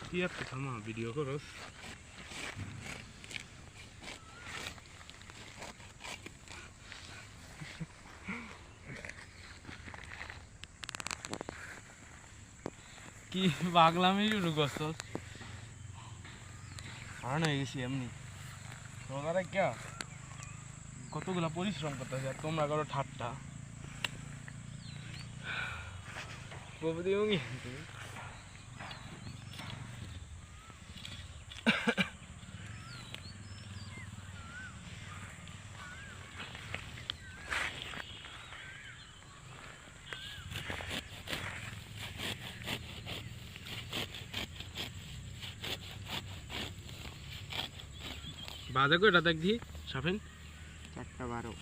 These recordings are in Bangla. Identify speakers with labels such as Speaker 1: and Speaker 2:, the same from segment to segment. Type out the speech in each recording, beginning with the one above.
Speaker 1: কি একটা থামা ভিডিও করস কি পাগলামি শুরু করছস হারান হয়ে গেছি এমনি তোমরা কে কতগুলা পরিশ্রম করতেছে আর তোমরা করো ঠাট্টা বাজে কয়টা দেখ দি সাফিন
Speaker 2: 4:12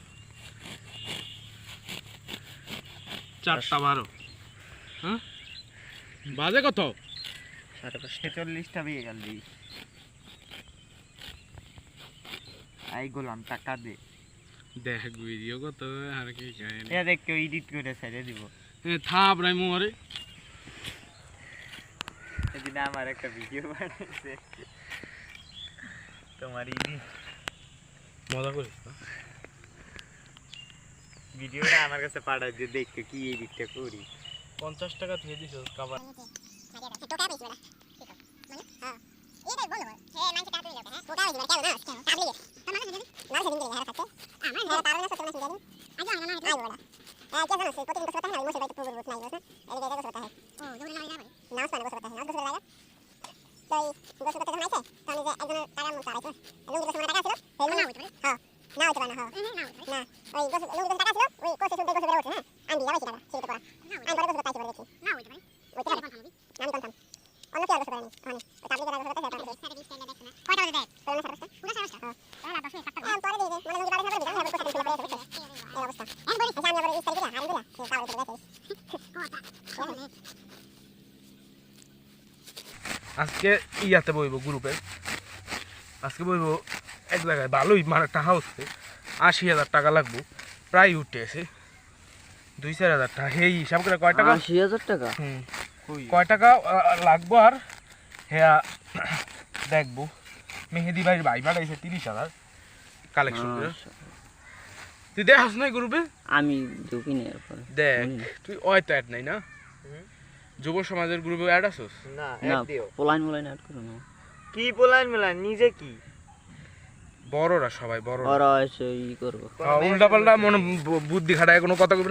Speaker 1: 4:12 হ্যাঁ বাজে কত
Speaker 2: 46টা বেজে গেল দি আই গোলাম টাকা দে
Speaker 1: দেখ ভিডিও কত আর কি কাহিনী
Speaker 2: এ দেখ কেউ এডিট করে ছেড়ে দিব
Speaker 1: এ থাপ রাই মোরে
Speaker 2: এদিন আমার একটা ভিডিও বানাইছে তোমার এডিট
Speaker 1: মজা করিস না
Speaker 2: ভিডিওটা আমার কাছে পাঠাই দিয়ে দেখতে কি এডিটটা করি
Speaker 1: 50 টাকা দিয়ে দিছ কভার
Speaker 3: টোকা বেশি বলা ঠিক আছে মানে হ্যাঁ এটাই বলো হে মানছে টাকা তুই হ্যাঁ টোকা বেশি বলা কেন না কেন কাবলি তোমার না দিবি না সেদিন দিবি হ্যাঁ কাছে আমার হ্যাঁ তার না সত্য না দিবি আজ আমার না আই বলা কে জানো সে প্রতিদিন কথা হয় মোসে বাইতে পুরো বুঝ নাই বস না এদিকে কথা হয় ও জমি না যাবে না স্নান কথা হয় না গোসল লাগা তাই গোসল করতে নাইছে তো আমি যে একজন টাকা মত আইছে লুঙ্গি গোসল টাকা ছিল সেই না হইতো হ্যাঁ না হইতো না হ্যাঁ না ওই গোসল লুঙ্গি টাকা ছিল ওই কোসে শুনতে গোসল করে ওঠে হ্যাঁ আমি যাবাই টাকা সেটা করা আমি বড় গোসল পাইছি বলে দেখি না হইতো ওই টাকা আমি কোনতাম অন্য কেউ গোসল করেনি মানে ওই তাবলিগের গোসল করতে সেটা সারা বিশ টাকা দেখছ না কয়টা বাজে দেখ কোন সারস্তা পুরো সারস্তা হ্যাঁ তাহলে 10 মিনিট কাটতে পরে দিয়ে দে মানে লুঙ্গি বাড়ি সারা দিলাম আমি কোসে শুনতে পেয়েছি এই অবস্থা আমি বলি আমি আবার ইস্তারি দিলা হারি দিলা সে কালো করে দেখছিস
Speaker 1: আজকে ইয়াতে বইব গ্রুপে আজকে বইব এক জায়গায় ভালোই মানে টাকা হচ্ছে 80,000 টাকা লাগবো প্রায় উঠে এসে 2-4 হাজার টাকা এই হিসাব করে কয় টাকা
Speaker 2: 80,000 টাকা
Speaker 1: কয় টাকা লাগবো আর হ্যাঁ দেখবো মেহেদি ভাইয়ের ভাই পাঠাইছে 30,000 কালেকশন করে তুই দেখাস নাই গ্রুপে
Speaker 2: আমি ঢুকি না এরপর
Speaker 1: দেখ তুই হয়তো অ্যাড নাই না যুব সমাজের গ্রুপে অ্যাড আছিস
Speaker 2: না অ্যাড দিও পোলাইন অ্যাড করো না কি পোলাইন নিজে কি
Speaker 1: বড়রা সবাই বড়রা
Speaker 2: বড় হইছে ই করব
Speaker 1: উল্টা পাল্টা মনে বুদ্ধি খাটায় কোনো কথা